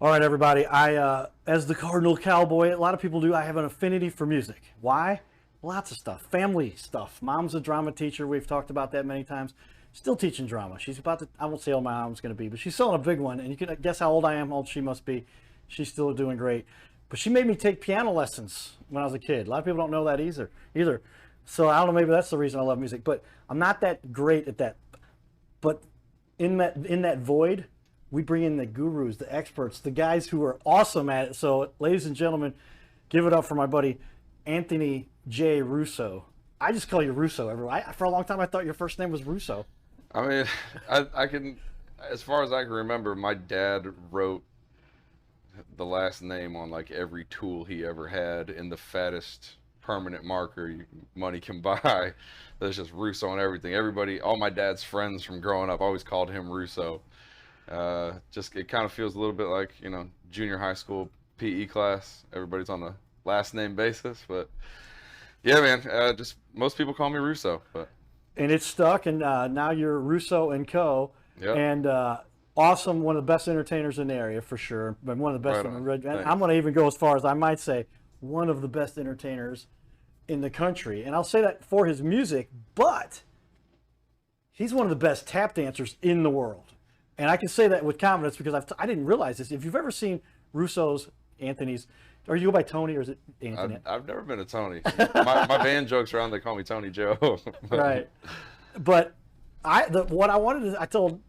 All right, everybody. As the Cardinal Cowboy, a lot of people do, I have an affinity for music. Why? Lots of stuff. Family stuff. Mom's a drama teacher. We've talked about that many times. Still teaching drama. She's about to, I won't say how old my mom's going to be, but she's selling a big one. And you can guess how old I am, how old she must be. She's still doing great. But she made me take piano lessons when I was a kid. A lot of people don't know that either. So I don't know, maybe that's the reason I love music. But I'm not that great at that. But in that void, we bring in the gurus, the experts, the guys who are awesome at it. So, ladies and gentlemen, give it up for my buddy Anthony J. Russo. I just call you Russo. For a long time, I thought your first name was Russo. I mean, I can, as far as I can remember, my dad wrote the last name on like every tool he ever had in the fattest permanent marker money can buy. There's just Russo on everything. Everybody, all my dad's friends from growing up always called him Russo. Just it kind of feels a little bit like, junior high school PE class. Everybody's on the last name basis, but yeah, man, just most people call me Russo. And it's stuck, and now you're Russo and Co. Yep. And awesome, one of the best entertainers in the area for sure. But one of the best. Right, I'm going to even go as far as I might say one of the best entertainers in the country. And I'll say that for his music, but he's one of the best tap dancers in the world. And I can say that with confidence because I didn't realize this. If you've ever seen Russo's, Anthony's, or you go by Tony or is it Anthony? I've never been a Tony. My band jokes around, they call me Tony Joe. Right. But what I wanted to, I told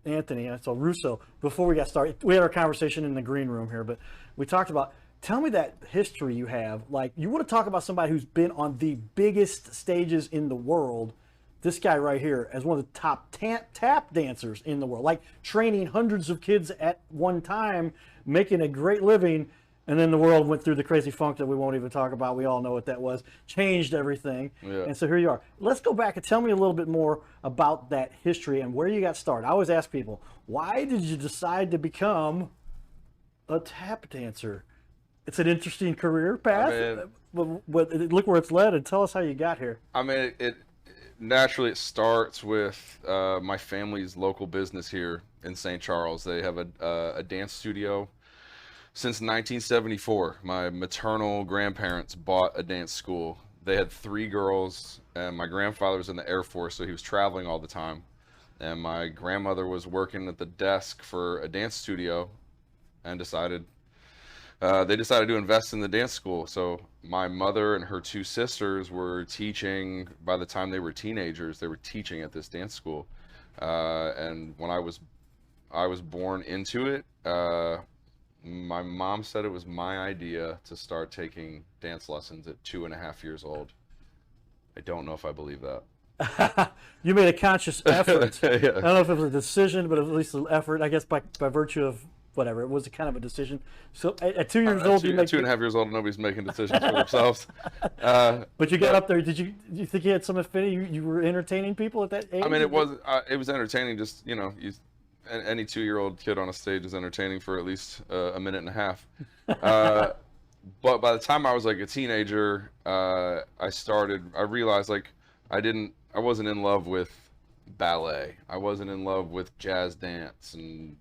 Anthony, I told Russo before we got started, we had our conversation in the green room here, but we talked about, tell me that history you have. Like, you want to talk about somebody who's been on the biggest stages in the world. This guy right here as one of the top tap dancers in the world, like training hundreds of kids at one time, making a great living, and then the world went through the crazy funk that we won't even talk about. We all know what that was. Changed everything. Yeah. And so here you are. Let's go back and tell me a little bit more about that history and where you got started. I always ask people, why did you decide to become a tap dancer? It's an interesting career path, but look where it's led, and tell us how you got here. I mean, naturally, it starts with my family's local business here in St. Charles. They have a dance studio since 1974. My maternal grandparents bought a dance school. They had 3 girls, and my grandfather was in the Air Force, so he was traveling all the time. And my grandmother was working at the desk for a dance studio and they decided to invest in the dance school. So my mother and her 2 sisters were teaching. By the time they were teenagers, they were teaching at this dance school. And when I was born into it, my mom said it was my idea to start taking dance lessons at 2.5 years old. I don't know if I believe that. You made a conscious effort. Yeah. I don't know if it was a decision, but at least an effort, I guess, by virtue of whatever. It was a kind of a decision. So at 2 years old, you make 2.5 years old, nobody's making decisions for themselves. But you got up there. Do you think you had some affinity? You were entertaining people at that age? I mean, it was entertaining. Just any 2-year-old kid on a stage is entertaining for at least a minute and a half. But by the time I was like a teenager, I realized like I wasn't in love with ballet. I wasn't in love with jazz dance, and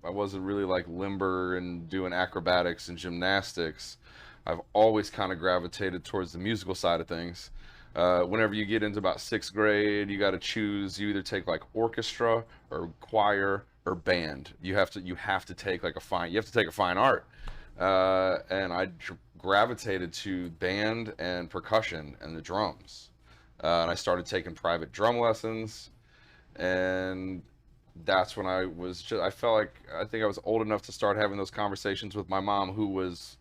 I wasn't really like limber and doing acrobatics and gymnastics. I've always kind of gravitated towards the musical side of things. Whenever you get into about 6th grade, you got to choose. You either take like orchestra or choir or band. You have to take like a fine art. And I gravitated to band and percussion and the drums. And I started taking private drum lessons, and that's when I think I was old enough to start having those conversations with my mom, who was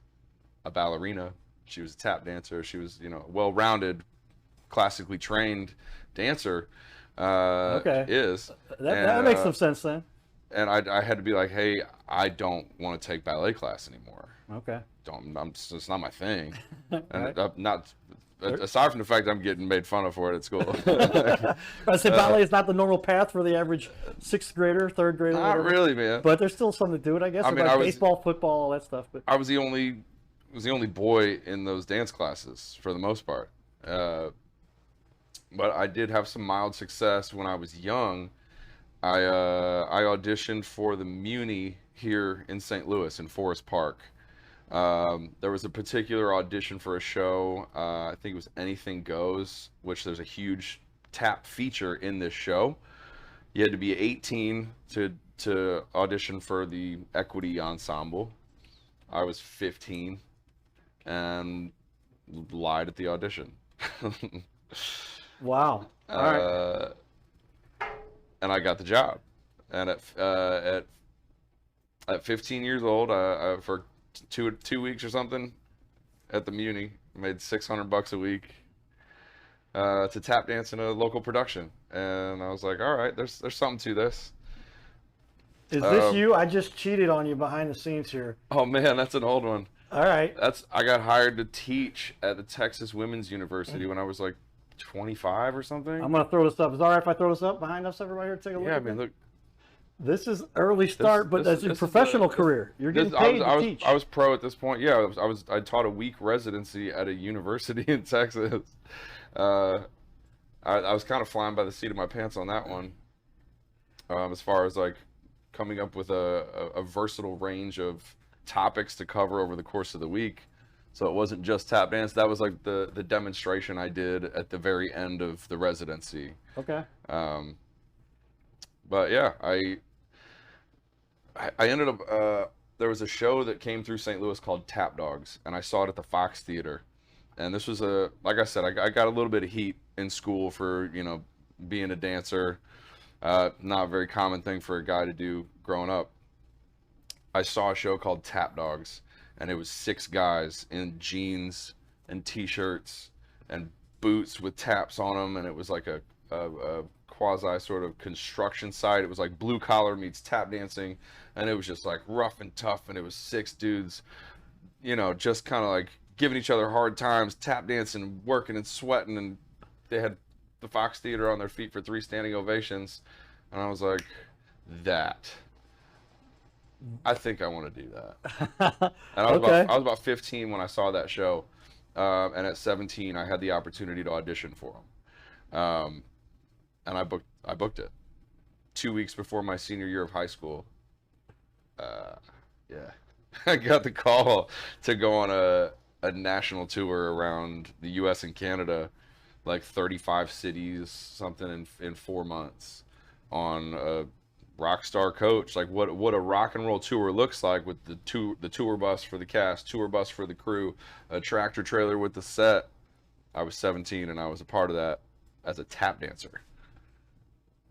a ballerina. She was a tap dancer. She was, a well-rounded, classically trained dancer. Okay. That And, makes some sense then. And I had to be like, hey, I don't want to take ballet class anymore. Okay. It's not my thing. Right. And I'm not. Aside from the fact I'm getting made fun of for it at school. I say ballet is not the normal path for the average 6th grader, 3rd grader. Not really, man. But there's still something to it, I guess. I mean, like baseball, football, all that stuff. But I was the only boy in those dance classes for the most part. But I did have some mild success when I was young. I auditioned for the Muni here in St. Louis in Forest Park. There was a particular audition for a show. I think it was Anything Goes, which there's a huge tap feature in this show. You had to be 18 to audition for the equity ensemble. I was 15 and lied at the audition. Wow. All right. And I got the job. And at 15 years old, for two weeks or something at the Muni, made $600 a week to tap dance in a local production. And I was like, all right, there's something to this. Is this you? I just cheated on you behind the scenes here. Oh man, that's an old one. All right. I got hired to teach at the Texas Women's University when I was like 25 or something. I'm gonna throw this up. Is it all right if I throw this up behind us, everybody here? Take a look. Yeah, I at mean, that? look. This is early start, but that's a professional career. You're getting paid to teach. I was pro at this point. Yeah, I taught a week residency at a university in Texas. I was kind of flying by the seat of my pants on that one. As far as like coming up with a versatile range of topics to cover over the course of the week. So it wasn't just tap dance. That was like the demonstration I did at the very end of the residency. Okay. But yeah, I ended up, there was a show that came through St. Louis called Tap Dogs, and I saw it at the Fox Theater. And this was like I said, I got a little bit of heat in school for, being a dancer. Not a very common thing for a guy to do growing up. I saw a show called Tap Dogs, and it was 6 guys in jeans and t-shirts and boots with taps on them, and it was like a quasi sort of construction site. It was like blue collar meets tap dancing, and it was just like rough and tough, and it was 6 dudes, just kind of like giving each other hard times, tap dancing, working and sweating, and they had the Fox Theater on their feet for 3 standing ovations, and I was like, I think I want to do that. And I was about 15 when I saw that show, and at 17 I had the opportunity to audition for them. And I booked it 2 weeks before my senior year of high school. Yeah, I got the call to go on a national tour around the U.S. and Canada, like 35 cities, something in 4 months, on a rock star coach. Like what a rock and roll tour looks like, with the tour bus for the cast, tour bus for the crew, a tractor trailer with the set. I was 17 and I was a part of that as a tap dancer.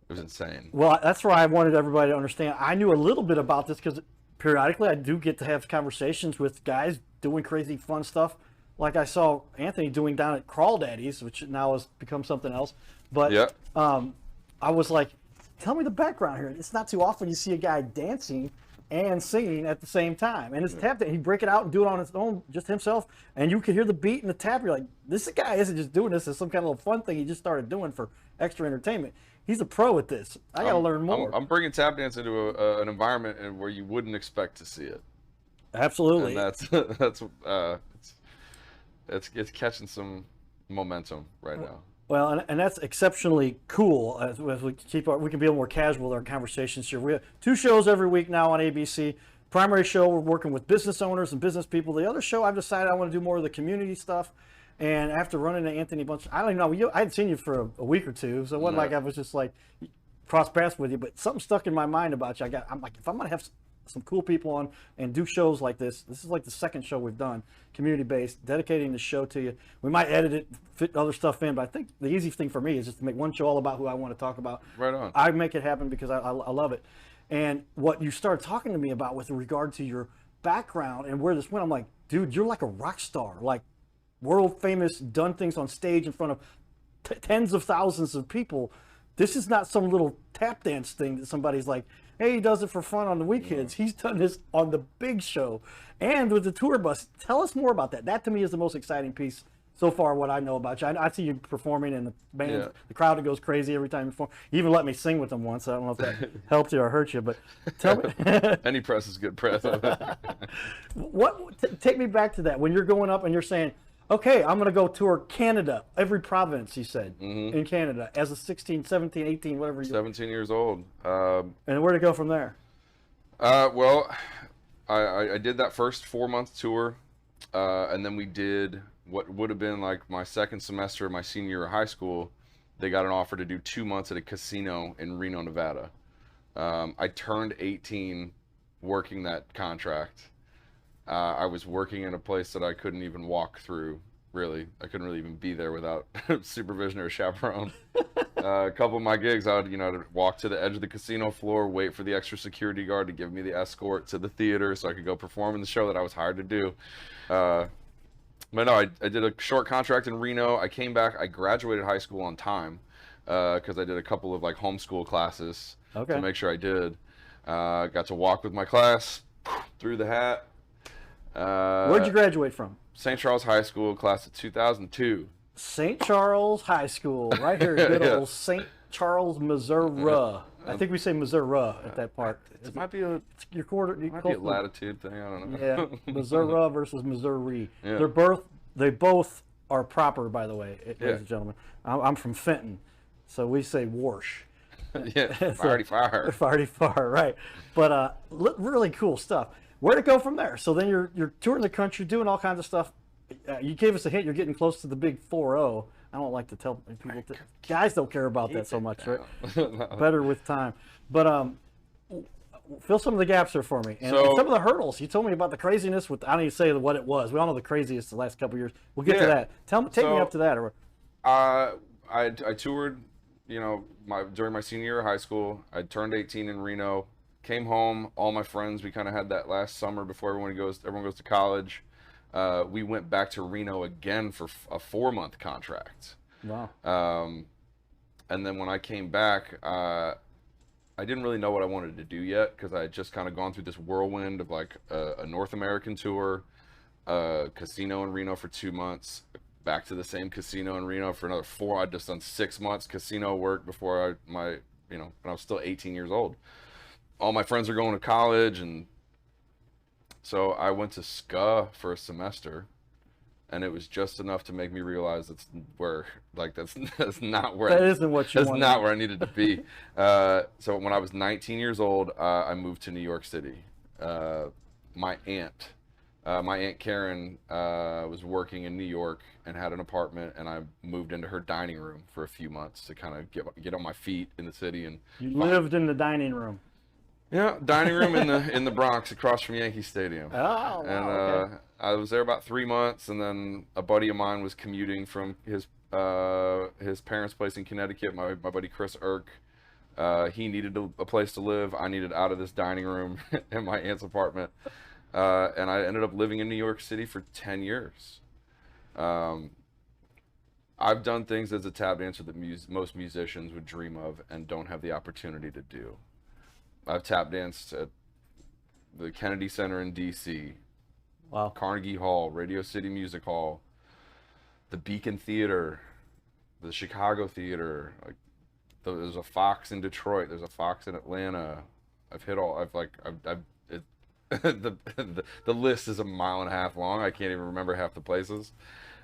It was insane. Well, that's where I wanted everybody to understand. I knew a little bit about this because periodically I do get to have conversations with guys doing crazy fun stuff, like I saw Anthony doing down at Crawl Daddies, which now has become something else. But yeah. I was like, tell me the background here. It's not too often you see a guy dancing and singing at the same time. And it's tap dance. He'd break it out and do it on his own, just himself. And you could hear the beat and the tap. You're like, this guy isn't just doing this as some kind of little fun thing he just started doing for extra entertainment. He's a pro at this. I got to learn more. I'm bringing tap dance into an environment where you wouldn't expect to see it. Absolutely. And it's catching some momentum right now. Well, and that's exceptionally cool. As we we can be a little more casual with our conversations here. We have 2 shows every week now on ABC. Primary show, we're working with business owners and business people. The other show, I've decided I want to do more of the community stuff. And after running into Anthony a bunch, I don't even know, I hadn't seen you for a week or 2, so it wasn't like I was just like cross paths with you, but something stuck in my mind about you. I'm like, if I'm gonna have some cool people on and do shows like this is like the 2nd show we've done, community-based, dedicating the show to you. We might edit it, fit other stuff in, but I think the easy thing for me is just to make one show all about who I want to talk about. Right on. I make it happen because I love it. And what you started talking to me about with regard to your background and where this went, I'm like, dude, you're like a rock star, like world famous, done things on stage in front of tens of thousands of people. This is not some little tap dance thing that somebody's like, hey, he does it for fun on the weekends. Yeah. He's done this on the big show and with the tour bus. Tell us more about that. That to me is the most exciting piece so far, what I know about you. I see you performing and the band, the crowd goes crazy every time you perform. You even let me sing with them once. I don't know if that helped you or hurt you, but tell me. Any press is good press. Take me back to that. When you're going up and you're saying, Okay, I'm going to go tour Canada, every province, he said, Mm-hmm. in Canada as a 16, 17, 18, whatever you. 17 years old. And where to go from there? Well, I did that first 4 month tour, and then we did what would have been like my second semester of my senior year of high school. They got an offer to do 2 months at a casino in Reno, Nevada. I turned 18 working that contract. I was working in a place that I couldn't even walk through, really. I couldn't really even be there without supervision or a chaperone. A couple of my gigs, I'd walk to the edge of the casino floor, wait for the extra security guard to give me the escort to the theater so I could go perform in the show that I was hired to do. But no, I did a short contract in Reno. I came back. I graduated high school on time because I did a couple of like homeschool classes to make sure I did. Got to walk with my class through the hat. Where'd you graduate from? St. Charles High School, class of 2002. St. Charles High School, right here in good old St. Charles, Missouri. I think we say Missouri at that part. It might be a Your quarter. might be a latitude thing. I don't know. Yeah, Missouri versus Missouri. Yeah. They both are proper, by the way, ladies Yeah. and gentlemen. I'm from Fenton, so we say Warsh. Yeah, farty fire. Farty far, right? But really cool stuff. Where'd it go from there? So then you're touring the country, doing all kinds of stuff. You gave us a hint. You're getting close to the big 4-0. I don't like to tell people. Guys don't care about that so much, right? Better with time. But fill some of the gaps there for me. And some of the hurdles. You told me about the craziness with. I don't even say what it was. We all know the craziest the last couple of years. We'll get to that. Take me up to that. I toured, during my senior year of high school. I turned 18 in Reno. Came home. All my friends. We kind of had that last summer before everyone goes to college. We went back to Reno again for a 4-month contract. Wow. And then when I came back, I didn't really know what I wanted to do yet because I had just kind of gone through this whirlwind of like a North American tour, casino in Reno for 2 months, back to the same casino in Reno for another 4. I'd just done 6 months casino work before when I was still 18 years old. All my friends are going to college, and so I went to SCA for a semester, and it was just enough to make me realize that's not where I needed to be. So when I was 19 years old, I moved to New York City. My aunt Karen was working in New York and had an apartment, and I moved into her dining room for a few months to kind of get on my feet in the city. And you lived in the dining room. Yeah, dining room in the Bronx across from Yankee Stadium. Oh, wow, and okay. I was there about 3 months, and then a buddy of mine was commuting from his parents' place in Connecticut. My buddy Chris Irk, he needed a place to live. I needed out of this dining room in my aunt's apartment, and I ended up living in New York City for 10 years. I've done things as a tap dancer that most musicians would dream of and don't have the opportunity to do. I've tap danced at the Kennedy Center in D.C., wow, Carnegie Hall, Radio City Music Hall, the Beacon Theater, the Chicago Theater. Like, there's a Fox in Detroit. There's a Fox in Atlanta. The list is 1.5 miles long. I can't even remember half the places.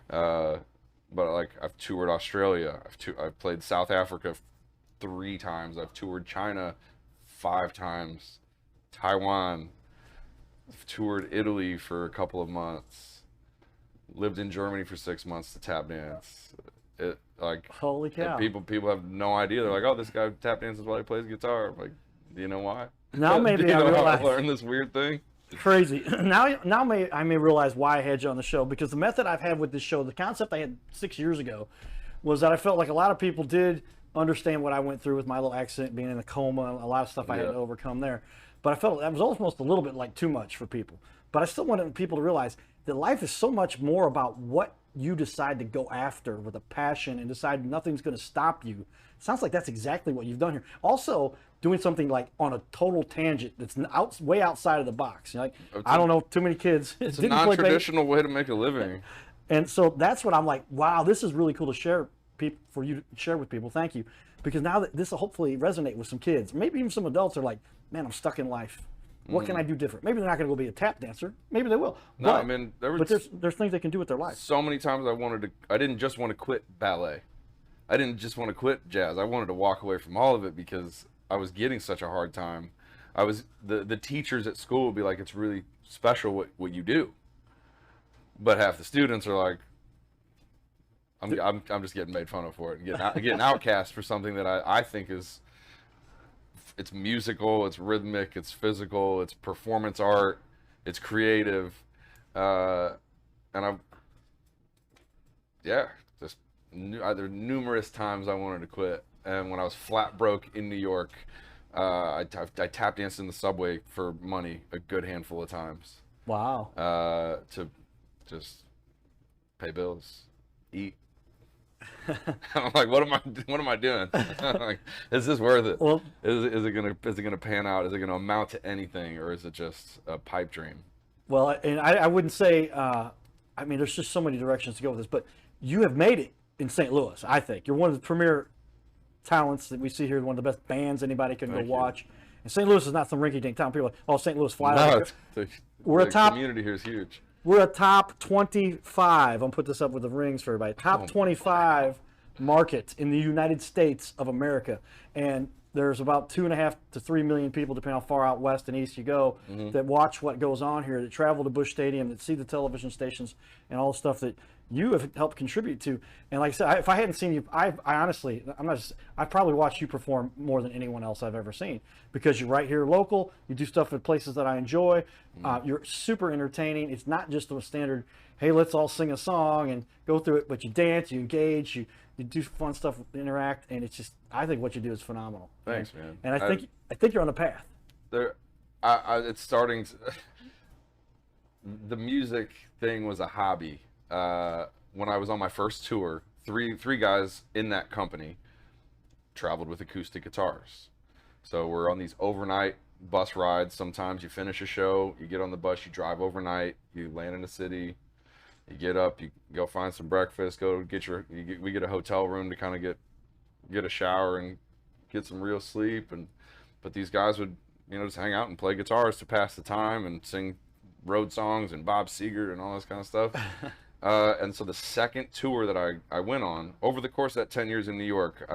But like, I've toured Australia. I've played South Africa 3 times. I've toured China 5 times, Taiwan. I've toured Italy for a couple of months. Lived in Germany for 6 months to tap dance. Holy cow! People have no idea. They're like, "Oh, this guy tap dances while he plays guitar." I'm like, do you know why? Now maybe do you I know realize. how I learned this weird thing. Crazy. Now I may realize why I had you on the show, because the method I've had with this show, the concept I had 6 years ago, was that I felt like a lot of people did understand what I went through with my little accident, being in a coma, a lot of stuff I had to overcome there. But I felt that was almost a little bit like too much for people. But I still wanted people to realize that life is so much more about what you decide to go after with a passion and decide nothing's going to stop you. It sounds like that's exactly what you've done here. Also, doing something like on a total tangent that's way outside of the box. Like, I don't know too many kids. It's a non-traditional way to make a living. And so that's what I'm like, wow, this is really cool to share for you to share with people. Thank you. Because now that this will hopefully resonate with some kids, maybe even some adults are like, man, I'm stuck in life. What can I do different? Maybe they're not going to go be a tap dancer. Maybe they will. No, but, I mean, but there's things they can do with their life. So many times I didn't just want to quit ballet. I didn't just want to quit jazz. I wanted to walk away from all of it because I was getting such a hard time. The teachers at school would be like, it's really special what you do. But half the students are like, I'm just getting made fun of for it and getting outcast for something that I think it's musical, it's rhythmic, it's physical, it's performance art, it's creative, and just there are numerous times I wanted to quit, and when I was flat broke in New York, I tap danced in the subway for money a good handful of times. Wow. To just pay bills, eat. I'm like, what am I doing? Like, is this worth it? Well, is it gonna pan out? Is it gonna amount to anything, or is it just a pipe dream? Well, and I wouldn't say. I mean, there's just so many directions to go with this, but you have made it in St. Louis. I think you're one of the premier talents that we see here. One of the best bands anybody can go watch. And St. Louis is not some rinky-dink town. People are like, oh, St. Louis fly. No, the community here is huge. We're a top 25. I'm put this up with the rings for everybody. Top 25 market in the United States of America, and there's about 2.5 to 3 million people, depending how far out west and east you go, that watch what goes on here, that travel to Busch Stadium, that see the television stations and all the stuff that you have helped contribute to. And like I said, if I hadn't seen you, I honestly, I've probably watched you perform more than anyone else I've ever seen, because you're right here local. You do stuff at places that I enjoy. You're super entertaining. It's not just a standard, hey, let's all sing a song and go through it, but you dance, you engage, you do fun stuff, interact, and it's just, I think what you do is phenomenal. Thanks, man. And I think you're on the path. It's starting to, the music thing was a hobby. When I was on my first tour, three guys in that company traveled with acoustic guitars. So we're on these overnight bus rides. Sometimes you finish a show, you get on the bus, you drive overnight, you land in the city, you get up, you go find some breakfast, we get a hotel room to kind of get a shower and get some real sleep. But these guys would, just hang out and play guitars to pass the time and sing road songs and Bob Seger and all this kind of stuff. And so the second tour that I went on, over the course of that 10 years in New York,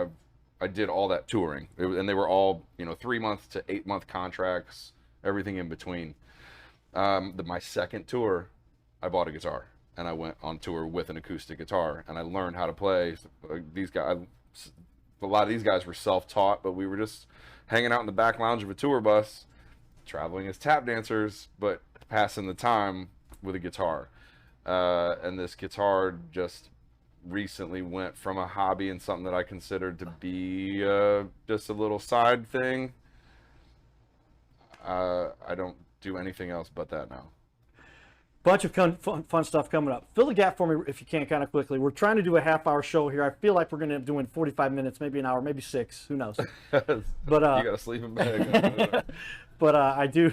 I did all that touring. And they were all, 3-month to 8-month contracts, everything in between. My second tour, I bought a guitar and I went on tour with an acoustic guitar, and I learned how to play. These guys, a lot of these guys were self-taught, but we were just hanging out in the back lounge of a tour bus, traveling as tap dancers, but passing the time with a guitar. And this guitar just recently went from a hobby and something that I considered to be just a little side thing. I don't do anything else but that now. Bunch of fun stuff coming up. Fill the gap for me if you can, kind of quickly. We're trying to do a half-hour show here. I feel like we're going to end up doing 45 minutes, maybe an hour, maybe 6. Who knows? But you got to sleep in bed. But I do.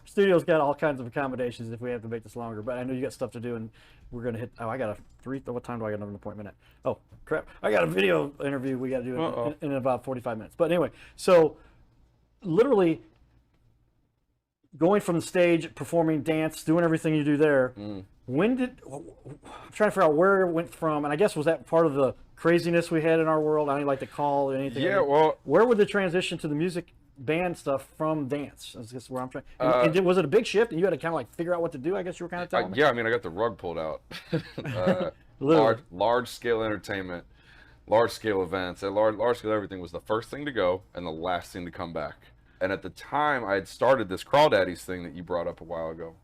Studio's got all kinds of accommodations if we have to make this longer. But I know you got stuff to do, and we're going to hit. Oh, I got a 3. What time do I got another appointment at? Oh, crap! I got a video interview we got to do in about 45 minutes. But anyway, so literally going from the stage, performing, dance, doing everything you do there. When did, I'm trying to figure out where it went from, and I guess was that part of the craziness we had in our world? I don't like to call it anything. Yeah, well, where would the transition to the music band stuff from dance? That's where I'm trying. And was it a big shift, and you had to kind of like figure out what to do? I guess you were kind of telling me. Yeah, I mean, I got the rug pulled out. Large scale entertainment, large scale events, and large scale everything was the first thing to go and the last thing to come back. And at the time, I had started this Crawdaddies thing that you brought up a while ago.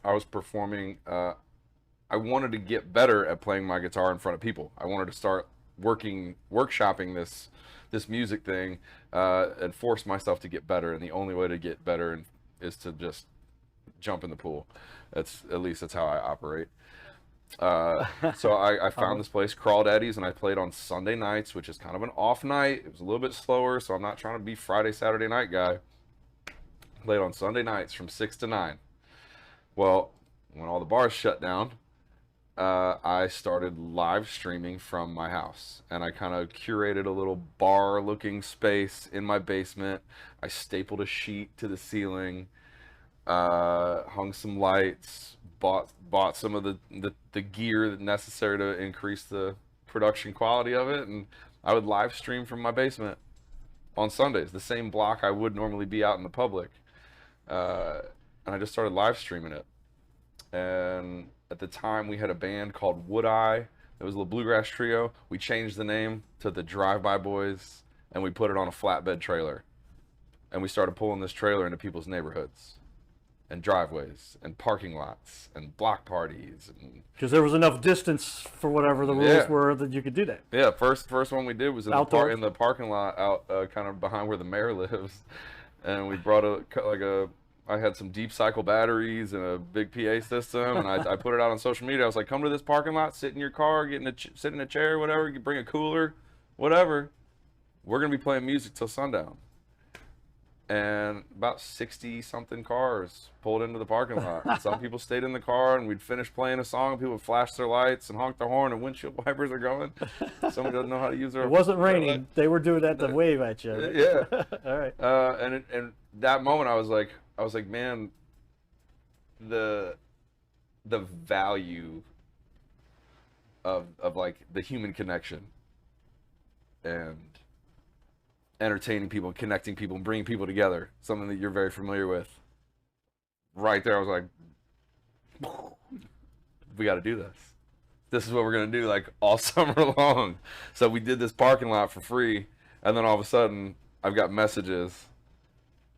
I was performing. I wanted to get better at playing my guitar in front of people. I wanted to start workshopping this music thing and force myself to get better. And the only way to get better is to just jump in the pool. At least that's how I operate. So I found this place, Crawdaddies, and I played on Sunday nights, which is kind of an off night. It was a little bit slower, so I'm not trying to be Friday, Saturday night guy. Played on Sunday nights from 6 to 9. Well, when all the bars shut down, I started live streaming from my house, and I kind of curated a little bar-looking space in my basement. I stapled a sheet to the ceiling, hung some lights, bought some of the gear necessary to increase the production quality of it, and I would live stream from my basement on Sundays, the same block I would normally be out in the public. And I just started live streaming it. And at the time, we had a band called Wood Eye. It was a little bluegrass trio. We changed the name to the Drive-By Boys, and we put it on a flatbed trailer. And we started pulling this trailer into people's neighborhoods and driveways and parking lots and block parties. Because there was enough distance for whatever the rules were that you could do that. Yeah, first one we did was in the parking lot out kind of behind where the mayor lives. And we brought I had some deep cycle batteries and a big PA system, and I put it out on social media. I was like, come to this parking lot, sit in your car, sit in a chair, whatever, you bring a cooler, whatever. We're going to be playing music till sundown. And about 60-something cars pulled into the parking lot. Some people stayed in the car, and we'd finish playing a song, and people would flash their lights and honk their horn, and windshield wipers are going. Somebody doesn't know how to use their... It wasn't raining. They were doing that to wave at you. Yeah. All right. And that moment, I was like, man, the value of like the human connection and entertaining people, connecting people, and bringing people together, something that you're very familiar with. Right there, I was like, we got to do this. This is what we're going to do like all summer long. So we did this parking lot for free, and then all of a sudden, I've got messages.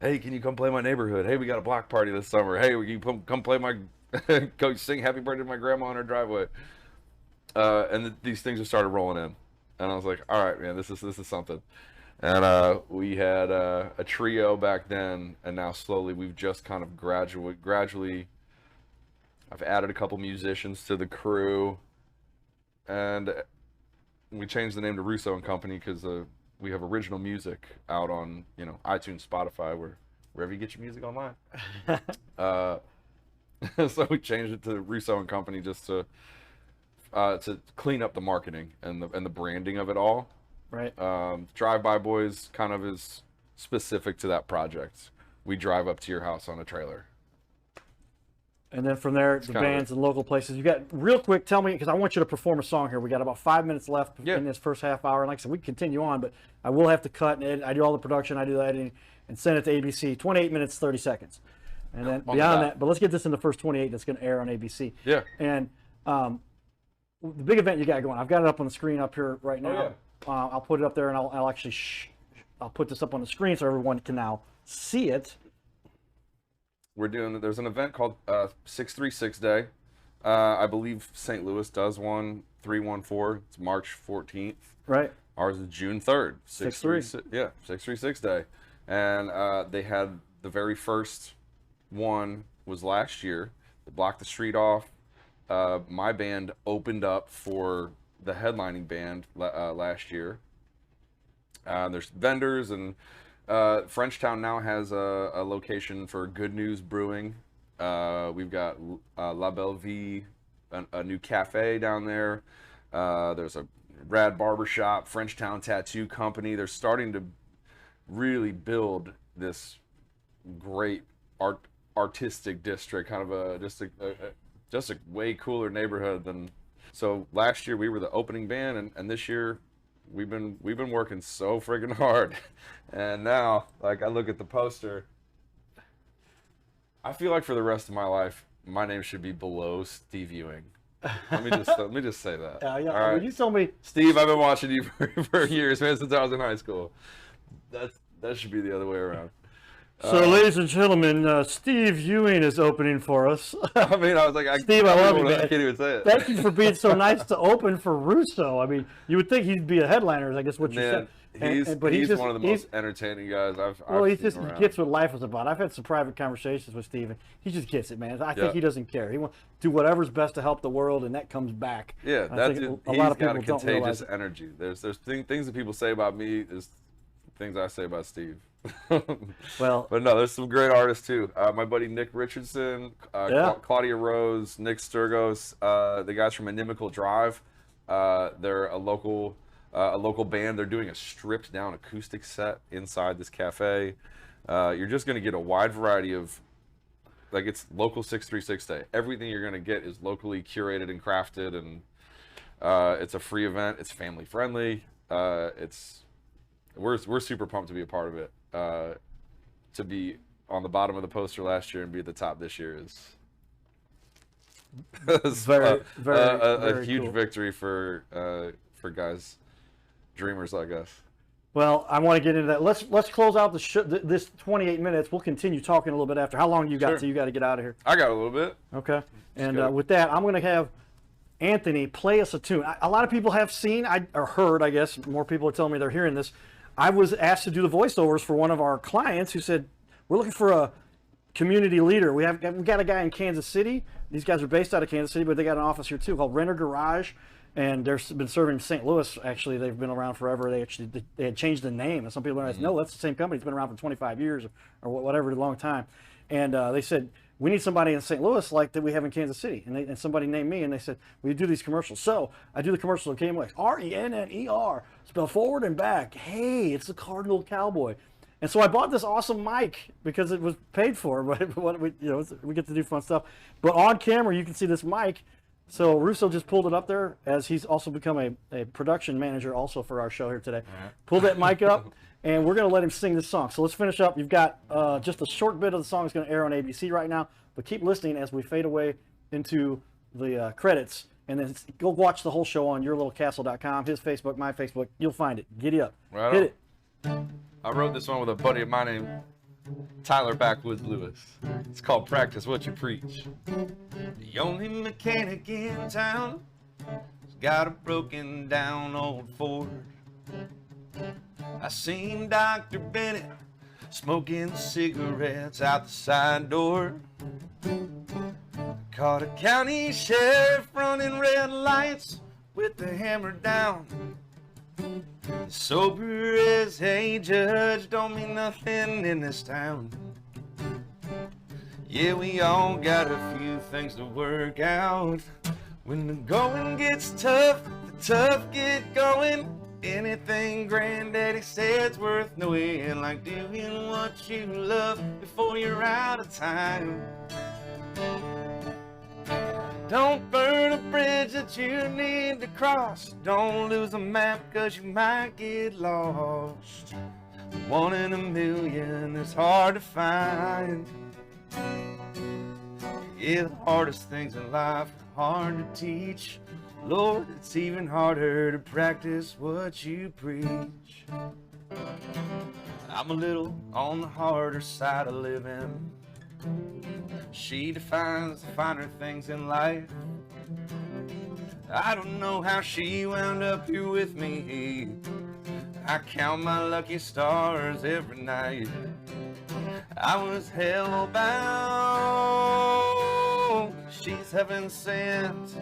Hey, can you come play my neighborhood? Hey, we got a block party this summer. Hey, can you come play my, go sing happy birthday to my grandma on her driveway. And these things just started rolling in. And I was like, all right, man, this is something. And we had a trio back then, and now slowly we've just kind of gradually, I've added a couple musicians to the crew. And we changed the name to Russo and Company because we have original music out on, iTunes, Spotify, wherever you get your music online. So we changed it to Russo and Company just to clean up the marketing and the branding of it all. Right. Drive-By Boys kind of is specific to that project. We drive up to your house on a trailer. And then from there, the bands and local places. You got, real quick, tell me, because I want you to perform a song here. We got about 5 minutes left in this first half hour. And like I said, we can continue on, but I will have to cut and edit. I do all the production, I do the editing, and send it to ABC. 28 minutes, 30 seconds. And then beyond that, but let's get this in the first 28 that's going to air on ABC. Yeah. And the big event you got going, I've got it up on the screen up here right now. Oh, yeah. I'll put it up there, and I'll actually, I'll put this up on the screen so everyone can now see it. There's an event called 636 Day. I believe St. Louis does one, 314. It's March 14th. Right. Ours is June 3rd. 636. Yeah, 636 Day. And they had the very first one was last year. They blocked the street off. My band opened up for the headlining band last year. There's vendors, and Frenchtown now has a location for Good News Brewing. We've got La Belle Vie, a new cafe down there. There's a rad barbershop, Frenchtown Tattoo Company. They're starting to really build this great artistic district, kind of just a way cooler neighborhood than. So last year we were the opening band, and this year we've been working so friggin' hard. And now, like, I look at the poster, I feel like for the rest of my life my name should be below Steve Ewing. Let me just say that. Yeah. All right. You told me, Steve, I've been watching you for years, man, since I was in high school. That should be the other way around. So, ladies and gentlemen, Steve Ewing is opening for us. I mean, I was like, Steve, I love you, man. I can't even say it. Thank you for being so nice to open for Russo. I mean, you would think he'd be a headliner, I guess what you said. He's just one of the most entertaining guys I've he gets what life is about. I've had some private conversations with Steve, and he just gets it, man. I think he doesn't care. He wants to do whatever's best to help the world, and that comes back. Yeah, he's got a contagious energy. There's things that people say about me is things I say about Steve. Well, But no, there's some great artists too. My buddy Nick Richardson, Yeah. Claudia Rose, Nick Sturgos, the guys from Inimical Drive. They're a local band. They're doing a stripped down acoustic set inside this cafe. You're just gonna get a wide variety of, like, it's local 636 day. Everything you're gonna get is locally curated and crafted, and it's a free event. It's family friendly. We're super pumped to be a part of it. To be on the bottom of the poster last year and be at the top this year is very a huge cool. victory for guys, dreamers like us. Well, I want to get into that. Let's close out this 28 minutes. We'll continue talking a little bit after. How long you got Sure. till you got to get out of here? I got a little bit. Okay. And go. with that, I'm going to have Anthony play us a tune. A lot of people have seen or heard, I guess. More people are telling me they're hearing this. I was asked to do the voiceovers for one of our clients who said, we're looking for a community leader. We got a guy in Kansas City. These guys are based out of Kansas City, but they got an office here too called Renter Garage. And they've been serving St. Louis. Actually, they've been around forever. They had changed the name. And some people are like, no, that's the same company. It's been around for 25 years or whatever, a long time. And they said, we need somebody in St. Louis like that we have in Kansas City. And somebody named me, and they said, we do these commercials. So I do the commercial at KMOX. RENNER, spell forward and back. Hey, it's the Cardinal Cowboy. And so I bought this awesome mic because it was paid for, but we get to do fun stuff. But on camera, you can see this mic. So Russo just pulled it up there, as he's also become a production manager also for our show here today. Right. Pull that mic up, and we're going to let him sing this song. So let's finish up. You've got just a short bit of the song that's going to air on ABC right now, but keep listening as we fade away into the credits. And then go watch the whole show on yourlittlecastle.com, his Facebook, my Facebook. You'll find it. Giddy up. Right Hit on. it. I wrote this one with a buddy of mine named Tyler Backwoods Lewis. It's called Practice What You Preach. The only mechanic in town has got a broken down old Ford. I seen Dr. Bennett smoking cigarettes out the side door. Caught a county sheriff running red lights with the hammer down. Sober as a judge don't mean nothing in this town. Yeah, we all got a few things to work out. When the going gets tough, the tough get going. Anything Granddaddy said's worth knowing, like doing what you love before you're out of time. Don't burn a bridge that you need to cross. Don't lose a map, cause you might get lost. One in a million is hard to find. Yeah, the hardest things in life are hard to teach. Lord, it's even harder to practice what you preach. I'm a little on the harder side of living. She defines the finer things in life. I don't know how she wound up here with me. I count my lucky stars every night. I was hellbound. She's heaven sent.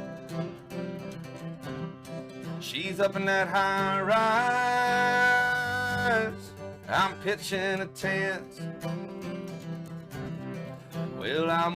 She's up in that high rise. I'm pitching a tent. Well, I'm